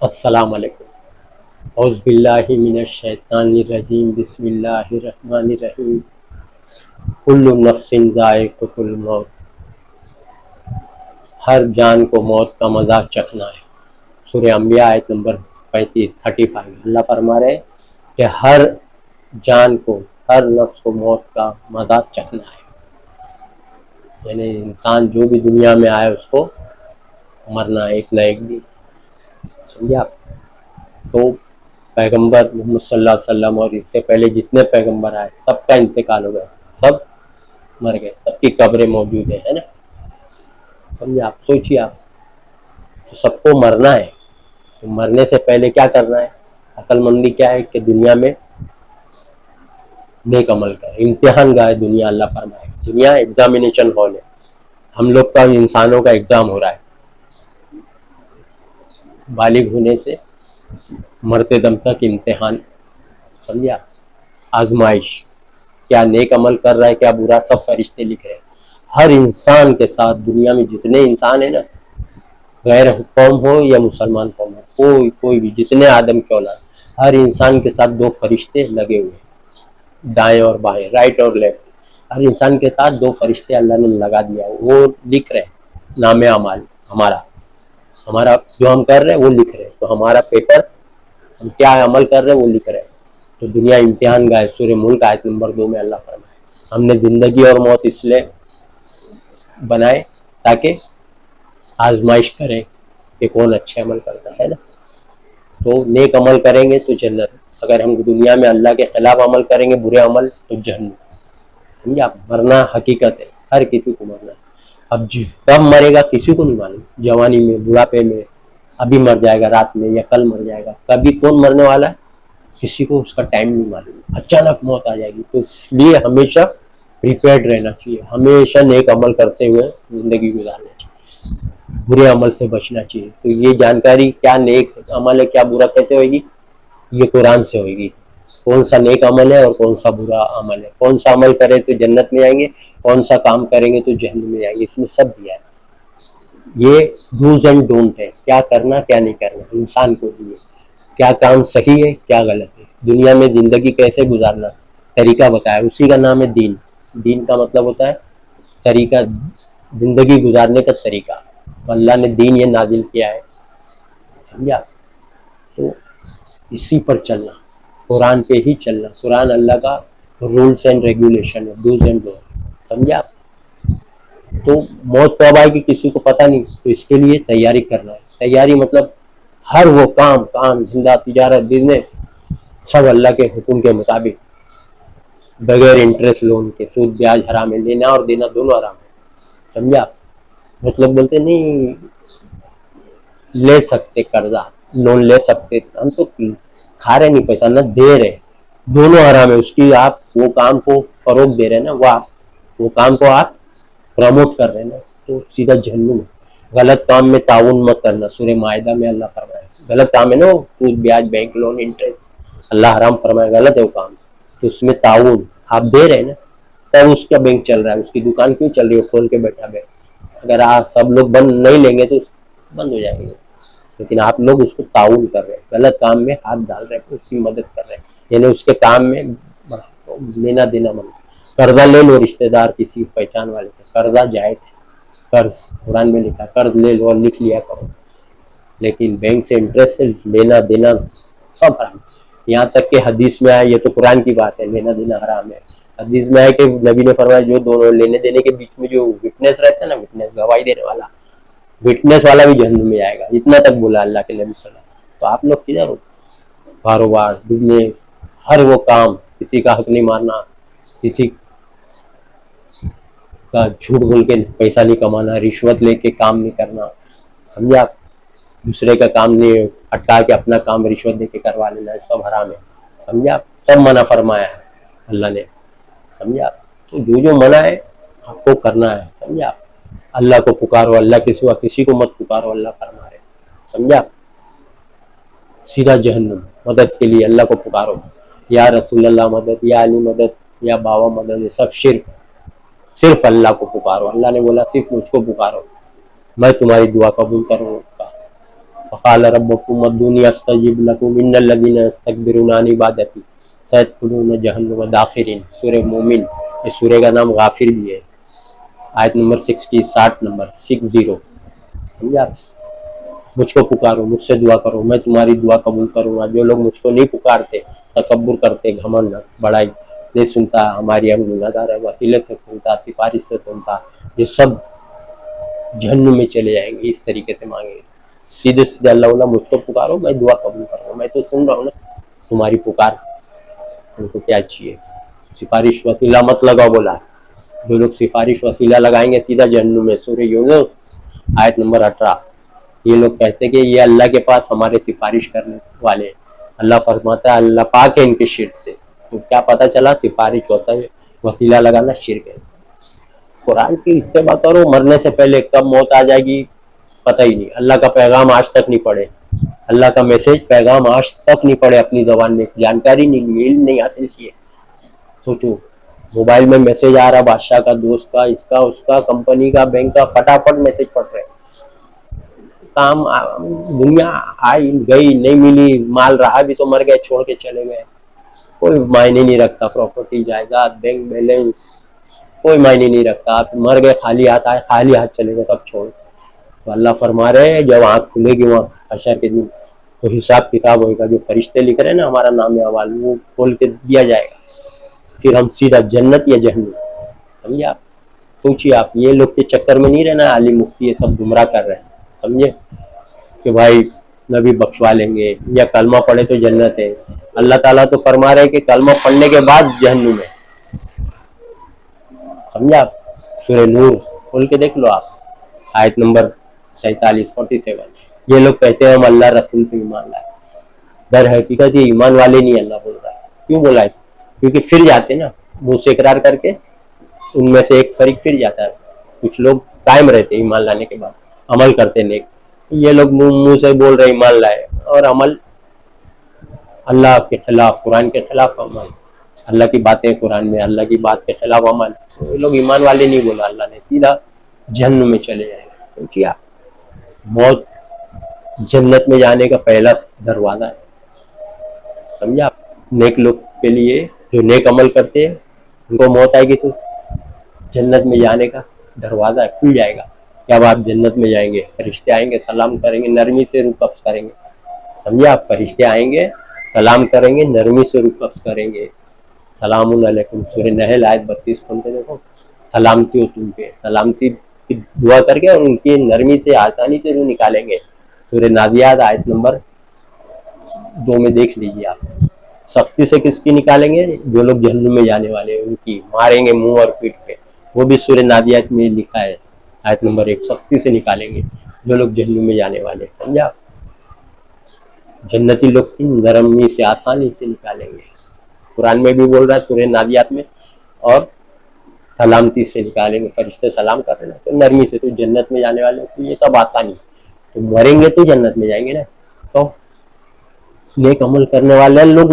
السلام علیکم۔ اعوذ باللہ من الشیطان الرجیم، بسم اللہ الرحمن الرحیم۔ کل نفس ذائقۃ الموت، ہر جان کو موت کا مزہ چکھنا ہے۔ سورہ انبیاء آیت نمبر 35 اللہ فرما رہے کہ ہر جان کو، ہر نفس کو موت کا مزہ چکھنا ہے، یعنی انسان جو بھی دنیا میں آئے اس کو مرنا ہے ایک نہ ایک دن، سمجھے آپ؟ تو پیغمبر محمد صلی اللہ علیہ وسلم اور اس سے پہلے جتنے پیغمبر آئے سب کا انتقال ہو گیا، سب مر گئے، سب کی قبریں موجود ہیں، ہے نا؟ سمجھے آپ؟ سوچیے آپ، تو سب کو مرنا ہے، تو مرنے سے پہلے کیا کرنا ہے؟ عقل مندی کیا ہے کہ دنیا میں نیک عمل کا امتحان گاہ ہے دنیا، اللہ فرمائے دنیا ایگزامینیشن ہال ہے، ہم لوگ کا انسانوں کا ایگزام ہو رہا ہے، بالغ ہونے سے مرتے دم تک امتحان، سمجھے آپ؟ آزمائش، کیا نیک عمل کر رہا ہے کیا برا، سب فرشتے لکھ رہے ہیں۔ ہر انسان کے ساتھ دنیا میں جتنے انسان ہیں نا، غیر قوم ہو یا مسلمان قوم ہو، کوئی بھی، جتنے آدم کی اولاد، ہر انسان کے ساتھ دو فرشتے لگے ہوئے ہیں، دائیں اور بائیں، رائٹ اور لیفٹ، ہر انسان کے ساتھ دو فرشتے اللہ نے لگا دیا، وہ لکھ رہے ہیں نام اعمال، ہمارا جو ہم کر رہے ہیں وہ لکھ رہے ہیں، تو ہمارا پیپر ہم کیا عمل کر رہے ہیں وہ لکھ رہے ہیں۔ تو دنیا امتحان گاہ ہے، سورہ ملک آیت نمبر 2 میں اللہ فرمائے ہم نے زندگی اور موت اس لیے بنائے تاکہ آزمائش کریں کہ کون اچھے عمل کرتا ہے نا۔ تو نیک عمل کریں گے تو جنت، اگر ہم دنیا میں اللہ کے خلاف عمل کریں گے، برے عمل، تو جہنم، سمجھے آپ؟ مرنا حقیقت ہے، ہر کسی کو مرنا ہے۔ اب کب مرے گا کسی کو نہیں معلوم، جوانی میں، بڑھاپے میں، ابھی مر جائے گا رات میں یا کل مر جائے گا، کبھی کون مرنے والا ہے کسی کو اس کا ٹائم نہیں معلوم، اچانک موت آ جائے گی۔ تو اس لیے ہمیشہ پریپیئرڈ رہنا چاہیے، ہمیشہ نیک عمل کرتے ہوئے زندگی گزارنا چاہیے، برے عمل سے بچنا چاہیے۔ تو یہ جانکاری کیا نیک عمل ہے کیا برا کیسے ہوئے گی، یہ قرآن سے ہوئے گی، کون سا نیک عمل ہے اور کون سا برا عمل ہے، کون سا عمل کرے تو جنت میں جائیں گے، کون سا کام کریں گے تو جہنم میں جائیں گے، اس میں سب دیا ہے۔ یہ ڈوز اینڈ ڈونٹ ہے، کیا کرنا کیا نہیں کرنا انسان کو لیے، کیا کام صحیح ہے کیا غلط ہے، دنیا میں زندگی کیسے گزارنا، طریقہ بتایا، اسی کا نام ہے دین۔ دین کا مطلب ہوتا ہے طریقہ، زندگی گزارنے کا طریقہ، اللہ نے دین یہ نازل کیا ہے، سمجھا؟ تو اسی پر چلنا، قرآن پہ ہی چلنا، قرآن اللہ کا رولس اینڈ ریگولیشن ہے، ڈوز اینڈ ڈونٹ، سمجھا؟ تو موت کب آئے گی کسی کو پتہ نہیں، تو اس کے لیے تیاری کرنا ہے۔ تیاری مطلب ہر وہ کام زندہ، تجارت، بزنس، سب اللہ کے حکم کے مطابق، بغیر انٹرسٹ لون کے، سود بیاج حرام ہے، لینا اور دینا دونوں حرام ہے، سمجھا؟ مطلب بولتے نہیں لے سکتے قرضہ، لون لے سکتے، ہم تو کھا رہے نہیں پیسہ، نہ دے رہے، دونوں حرام ہے۔ اس کی آپ وہ کام کو فروغ دے رہے ہیں نا، وہ کام کو آپ پروموٹ کر رہے ہیں نا، تو سیدھا جہنم ہے۔ غلط کام میں تعاون مت کرنا، سورہ مائدہ میں اللہ فرمایا غلط کام ہے نا، وہ سود بیاج، بینک لون، انٹرسٹ، اللہ حرام فرمایا غلط ہے وہ کام، تو اس میں تعاون آپ دے رہے ہیں نا، تب اس کا بینک چل رہا ہے، اس کی دکان کیوں چل رہی ہے کھول کے بیٹھا بینک، اگر آپ سب لوگ بند نہیں لیں گے تو بند ہو جائیں گے، لیکن آپ لوگ اس کو تعاون کر رہے ہیں، غلط کام میں ہاتھ ڈال رہے ہیں، اس کی مدد کر رہے ہیں، یعنی اس کے کام میں لینا دینا من۔ قرضہ لے لو رشتہ دار کسی پہچان والے سے، قرضہ جائز ہے، قرض قرآن میں لکھا قرض لے لو اور لکھ لیا کرو، لیکن بینک سے انٹرسٹ سے لینا دینا سب حرام، یہاں تک کہ حدیث میں آیا، یہ تو قرآن کی بات ہے، لینا دینا حرام ہے، حدیث میں آیا کہ نبی نے فرمایا جو دونوں لینے دینے کے بیچ میں جو وٹنس رہتا ہے نا، وٹنس گواہی دینے والا، وٹنس والا بھی جہنم میں جائے گا، اتنا تک بولا اللہ کے نبی صلی اللہ علیہ وسلم۔ تو آپ لوگ کدھر ہو؟ کاروبار، بزنس، ہر وہ کام، کسی کا حق نہیں مارنا، کسی کا جھوٹ بول کے پیسہ نہیں کمانا، رشوت لے کے کام نہیں کرنا، سمجھے آپ؟ دوسرے کا کام نہیں ہٹا کے اپنا کام رشوت دے کے کروا لینا، سب حرام ہے، سمجھے آپ؟ سب منع فرمایا ہے اللہ نے، سمجھے آپ؟ تو جو منع ہے آپ کو کرنا ہے، سمجھے آپ؟ اللہ کو پکارو، اللہ کے سوا کسی کو مت پکارو، اللہ فرما رہے، سمجھا؟ سیدھا جہنم، مدد کے لیے اللہ کو پکارو، یا رسول اللہ مدد، یا علی مدد، یا بابا مدد، یہ سب شرک، صرف اللہ کو پکارو، اللہ نے بولا صرف مجھ کو پکارو، میں تمہاری دعا قبول کروں گا، وقال ربکم ادعونی استجب لکم ان الذین یستکبرون عن عبادتی سیدخلون جہنم داخرین. سورہ مومن، اس سورہ کا نام غافر بھی ہے، آیت نمبر 60 نمبر 60. سمجھا؟ مجھ کو پکارو، مجھ سے دعا کرو، میں تمہاری دعا قبول کروں گا. جو لوگ مجھ کو نہیں پکارتے، تکبر کرتے، گھمنڈ، بڑائی، نہیں سنتا ہماری ہم گناہگار ہے، وسیلے سے سنتا، سفارش سے سنتا، یہ سب جہنم میں چلے جائیں گے. اس طریقے سے مانگیں گے سیدھے سیدھے اللہ مجھ کو پکارو، میں دعا قبول کروں گا، میں تو سن رہا ہوں نا تمہاری پکار. ان کو کیا چاہیے؟ سفارش وسیلہ مت لگاؤ بولا. جو لوگ سفارش وسیلہ لگائیں گے سیدھا جہنم میں. سورہ یونس آیت نمبر 18. یہ لوگ کہتے کہ یہ اللہ کے پاس ہمارے سفارش کرنے والے. اللہ فرماتا ہے اللہ پاک ہے ان کے شرک سے. تو کیا پتہ چلا سفارش ہوتا ہے وسیلہ لگانا شرک ہے. قرآن کی اتباع کرو، مرنے سے پہلے کب موت آ جائے گی پتہ ہی نہیں. اللہ کا پیغام آج تک نہیں پڑھے، اللہ کا میسج پیغام آج تک نہیں پڑھے، اپنی زبان میں جانکاری نہیں لی، علم نہیں حاصل کیے. سوچو موبائل میں میسج آ رہا بادشاہ کا، دوست کا، اس کا اس کا، کمپنی کا، بینک کا، پھٹافٹ میسج پڑھ رہے. کام دنیا آئی گئی نہیں ملی، مال رہا بھی تو مر گئے، چھوڑ کے چلے گئے. کوئی معنی نہیں رکھتا. پراپرٹی، جائیداد، بینک بیلنس کوئی معنی نہیں رکھتا. آپ مر گئے خالی ہاتھ آئے، خالی ہاتھ چلے گئے تب چھوڑ. تو اللہ فرما رہے ہیں جب آنکھ کھلے گی وہاں حشر کے دن تو حساب کتاب ہوگا. جو فرشتے لکھ رہے ہیں نا ہمارا نام اعمال، وہ کھول کے دیا جائے گا. پھر ہم سیدھا جنت یا جہنم. سمجھے آپ؟ سوچیے آپ، یہ لوگ کے چکر میں نہیں رہنا. عالم مفتی یہ سب گمراہ کر رہے ہیں. سمجھے کہ بھائی نبی بخشوا لیں گے یا کلمہ پڑھے تو جنت ہے. اللہ تعالیٰ تو فرما رہے کہ کلمہ پڑھنے کے بعد جہنم ہے. سمجھا آپ؟ سورہ نور کھول کے دیکھ لو آپ، آیت نمبر 47. یہ لوگ کہتے ہیں ہم اللہ رسول سے ایمان لائے. در حقیقت یہ ایمان والے نہیں اللہ بول رہا ہے. کیوں بولا ہے؟ کیونکہ پھر جاتے نا منہ سے اقرار کر کے، ان میں سے ایک فریق پھر جاتا ہے. کچھ لوگ قائم رہتے ایمان لانے کے بعد، عمل کرتے نیک. یہ لوگ منہ سے بول رہے ایمان لائے اور عمل اللہ کے خلاف، قرآن کے خلاف عمل. اللہ کی باتیں قرآن میں، اللہ کی بات کے خلاف عمل. یہ لوگ ایمان والے نہیں بولا اللہ نے، سیدھا جہنم میں چلے جائیں گے. سوچیے موت جنت میں جانے کا پہلا دروازہ ہے. سمجھا؟ نیک لوگ کے لیے جو نیک عمل کرتے ہیں ان کو موت آئے گی تو جنت میں جانے کا دروازہ کھل جائے گا. جب آپ جنت میں جائیں گے فرشتے آئیں گے، سلام کریں گے، نرمی سے روح قبض کریں گے. سمجھا آپ؟ فرشتے آئیں گے، سلام کریں گے، نرمی سے روح قبض کریں گے. سلام علیکم. سورہ نحل آیت 32 کھولتے دیکھو. سلامتی ہو تم پہ، سلامتی کی دعا کر کے اور ان کی نرمی سے آسانی سے روح نکالیں گے. سورہ نازیات آیت نمبر 2 میں دیکھ لیجیے آپ. سختی سے کس کی نکالیں گے؟ جو لوگ جہنم میں جانے والے ہیں ان کی ماریں گے منہ اور پیٹھ پہ. وہ بھی سورہ نازیات میں لکھا ہے آیت نمبر 1. سختی سے نکالیں گے جو لوگ جہنم میں جانے والے. سمجھا؟ جنتی لوگ کی نرمی سے آسانی سے نکالیں گے. قرآن میں بھی بول رہا ہے سورہ نازیات میں. اور سلامتی سے نکالیں گے. فرشتے سلام کر رہے ہیں تو نرمی سے. تو جنت میں جانے والے تو یہ سب آسانی. تو مریں گے تو جنت میں جائیں گے نا. تو نیک عمل کرنے والے لوگ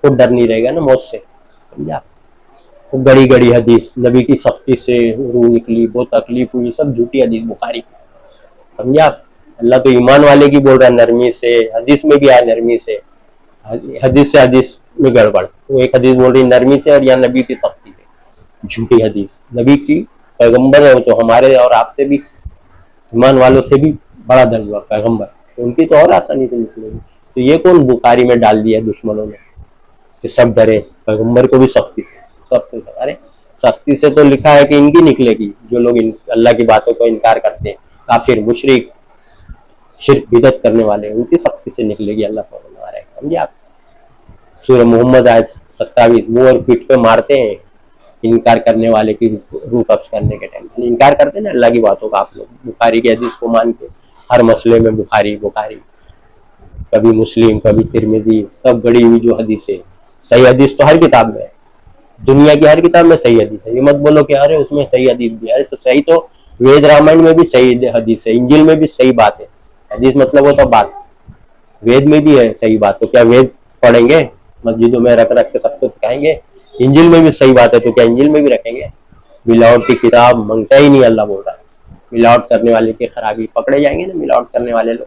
کو ڈر نہیں رہے گا نا موت سے. سمجھا؟ گڑی گڑی حدیث نبی کی سختی سے روح نکلی، بہت تکلیف ہوئی، سب جھوٹی حدیث بخاری. سمجھا؟ اللہ تو ایمان والے کی بول رہا ہے نرمی سے. حدیث میں بھی آیا نرمی سے. حدیث سے حدیث میں گڑبڑ. تو ایک حدیث بول رہی نرمی سے اور یا نبی کی سختی سے. جھوٹی حدیث. نبی کی پیغمبر ہے تو ہمارے اور آپ سے بھی، ایمان والوں سے بھی بڑا درجہ پیغمبر، ان کی تو اور آسانی سے نکلے گی. تو یہ کون بخاری میں ڈال دیا دشمنوں نے کہ سب ڈرے پیغمبر کو بھی سختی سے. سب سے ارے سختی سے تو لکھا ہے کہ ان کی نکلے گی. جو لوگ اللہ کی باتوں کو انکار کرتے ہیں، کافر، مشرک، شرک بدعت کرنے والے، ان کی سختی سے نکلے گی. اللہ فرما رہا ہے. سمجھے آپ؟ سورہ محمد آیت 27. منہ اور پیٹھ پہ مارتے ہیں انکار کرنے والے کی روح قبض کرنے کے ٹائم. انکار کرتے ہیں نا اللہ کی باتوں کا. آپ لوگ بخاری کی حدیث کو مان کے ہر مسئلے میں بخاری کبھی مسلم، کبھی ترمذی، سب گڑی ہوئی جو حدیث ہے. صحیح حدیث تو ہر کتاب میں ہے. دنیا کی ہر کتاب میں صحیح حدیث ہے. یہ مت بولو کہ ارے اس میں صحیح حدیث بھی ہے. تو صحیح تو وید رامائن میں بھی صحیح حدیث ہے، انجیل میں بھی صحیح بات ہے. حدیث مطلب ہوتا بات. وید میں بھی ہے صحیح بات. تو کیا وید پڑھیں گے مسجدوں میں رکھ رکھ کے سب کو سکھائیں گے؟ انجیل میں بھی صحیح بات ہے تو کیا انجیل میں بھی رکھیں گے؟ ملاوٹ کی کتاب منگتا ہی نہیں اللہ بول رہا ہے. ملاوٹ کرنے والے کی خرابی. پکڑے جائیں گے نا ملاوٹ کرنے والے لوگ.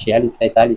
46, 47।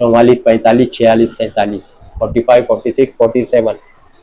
44, 45, 46, 47, 45, 46, 47,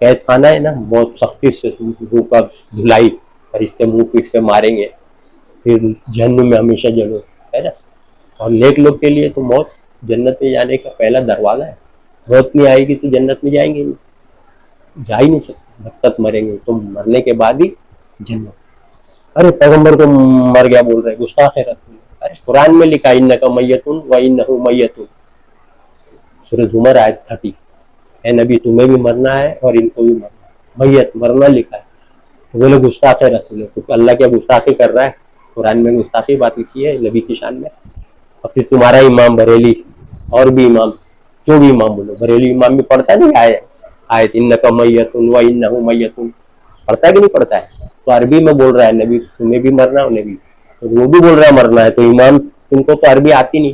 قید خانہ ہے نا، بہت سختی سے روح کا دھلائی، فرشتے منہ پیٹ کے ماریں گے، پھر جہنم میں ہمیشہ جلو، ہے نا. اور نیک لوگ کے لیے تو موت جنت میں جانے کا پہلا دروازہ ہے. موت نہیں آئے گی تو جنت میں جائیں گے نہیں، جا ہی نہیں سکتے جب تک مریں گے. تو مرنے کے بعد ہی جنت. ارے پیغمبر کو مر گیا بول رہے، گستاخ رسول. ارے قرآن میں لکھا انک میتون و انہ میتون، سورہ زمر آیت 30. اے نبی تمہیں بھی مرنا ہے اور ان کو بھی مرنا ہے، میت مرنا لکھا ہے. تو بولے گستاخ رسول ہے، تو اللہ کیا گستاخی کر رہا ہے؟ قرآن میں گستاخی بات لکھی ہے نبی کی شان میں. اور پھر تمہارا امام بریلی اور بھی امام، جو بھی امام بولو، بریلی امام بھی پڑھتا نہیں آئے آیت انک میتون و انہ میتون، پڑھتا ہے کہ نہیں پڑھتا ہے؟ تو عربی میں بول رہا ہے نبی تمہیں بھی مرنا ہے انہیں بھی، تو وہ بھی بول رہا ہے مرنا ہے. تو امام تم کو تو عربی آتی نہیں،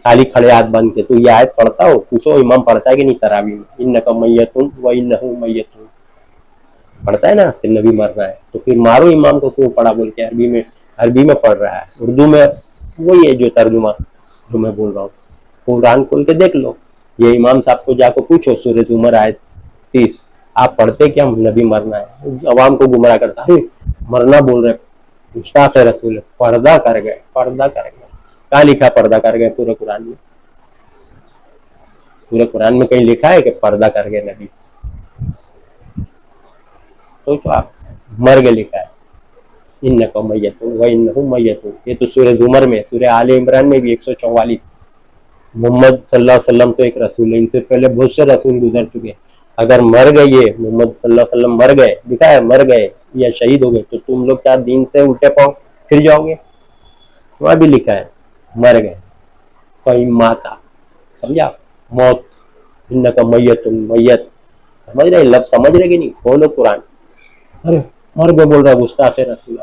خالی کھڑے ہاتھ بن کے. تو یہ آیت پڑھتا ہو، پوچھو امام پڑھتا ہے کہ نہیں تراویح میں انک میتون و انہ میتون، پڑھتا ہے نا کہ نبی مر رہا ہے. تو پھر مارو امام کو، کیوں پڑھا بول کے عربی میں پڑھ رہا ہے. اردو میں وہی ہے جو ترجمہ جو میں بول رہا ہوں. قرآن کھول کے دیکھ لو. یہ امام صاحب کو جا کے پوچھو سورہ زمر آیت 30 آپ پڑھتے کیا نبی مرنا ہے؟ عوام کو گمراہ کرتا ہے، مرنا بول رہے گستاخ رسول. پردہ کر گئے، پردہ کر گئے. کہاں لکھا پردہ کر گئے پورے قرآن میں؟ پورے قرآن میں کہیں لکھا ہے کہ پردہ کر گئے نبی؟ سوچو آپ، مر گئے لکھا ہے انک میتون و انہ میتون. یہ تو سورہ زمر میں. سورہ آل عمران میں بھی 144. محمد صلی اللہ علیہ وسلم تو ایک رسول ہے، ان سے پہلے بہت سے رسول گزر چکے. اگر مر گئے یہ محمد صلی اللہ علیہ وسلم مر گئے، لکھا ہے مر گئے یا شہید ہو گئے، تو تم لوگ کیا دین سے الٹے پاؤں پھر جاؤ گے؟ وہاں بھی لکھا ہے مر گئے. کوئی ماتا، سمجھا؟ موت. انک میت، میت. سمجھ رہے لفظ؟ سمجھ رہے کہ نہیں؟ کھولو قرآن. ارے مر گئے بول رہا گستاخ رسول.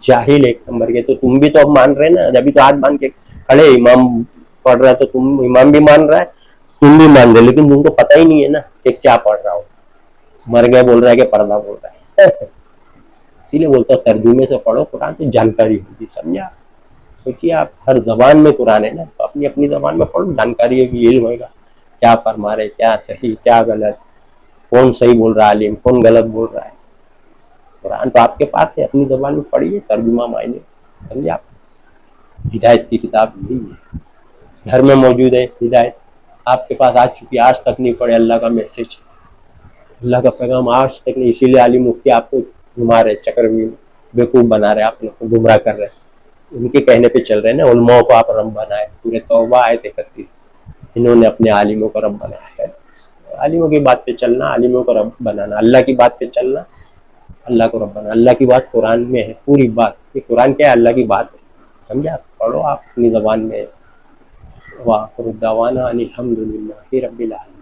جاہل ایک نمبر کے. تو تم بھی تو اب مان رہے نا، جبھی تو ہاتھ باندھ کے کھڑے. امام پڑھ رہا ہے تو تم، امام بھی مان رہا ہے تم بھی مان رہے، لیکن تم کو پتہ ہی نہیں ہے نا کہ کیا پڑھ رہا ہو. مر گئے بول رہا ہے کہ پردہ بول رہا ہے. اسی لیے بولتا ہوں ترجمے سے پڑھو قرآن تو جانکاری ہوگی. سمجھا؟ سوچیے آپ، ہر زبان میں قرآن ہے نا، تو اپنی اپنی زبان میں پڑھو، جانکاری ہوگی، علم ہوگا کیا فرما رہے، کیا صحیح کیا غلط، کون صحیح بول رہا ہے عالم، کون غلط بول رہا ہے. قرآن تو آپ کے پاس ہے، اپنی زبان میں پڑھیے، ترجمہ معنی. سمجھا؟ ہدایت کی کتاب یہی ہے، گھر میں موجود ہے ہدایت. آپ کے پاس آ چکی، آج تک نہیں پڑھے اللہ کا میسج، اللہ کا پیغام آج تک نہیں. اسی لیے علی مفتی آپ کو گھما رہے، چکر میں بیوقوف بنا رہے، آپ لوگ کو گمراہ کر رہے. ان کے کہنے پہ چل رہے ہیں نا. علماء کو آپ رب بنائے، سورہ توبہ آیت 31. انہوں نے اپنے عالموں کو رب بنایا ہے. عالموں کی بات پہ چلنا، عالموں کو رب بنانا. اللہ کی بات پہ چلنا، اللہ کو رب بنانا. اللہ کی بات قرآن میں ہے، پوری بات. یہ قرآن کیا ہے؟ اللہ کی بات ہے. سمجھا؟ پڑھو آپ اپنی زبان میں. وآخر دعوانا ان الحمد للہ رب العالمین.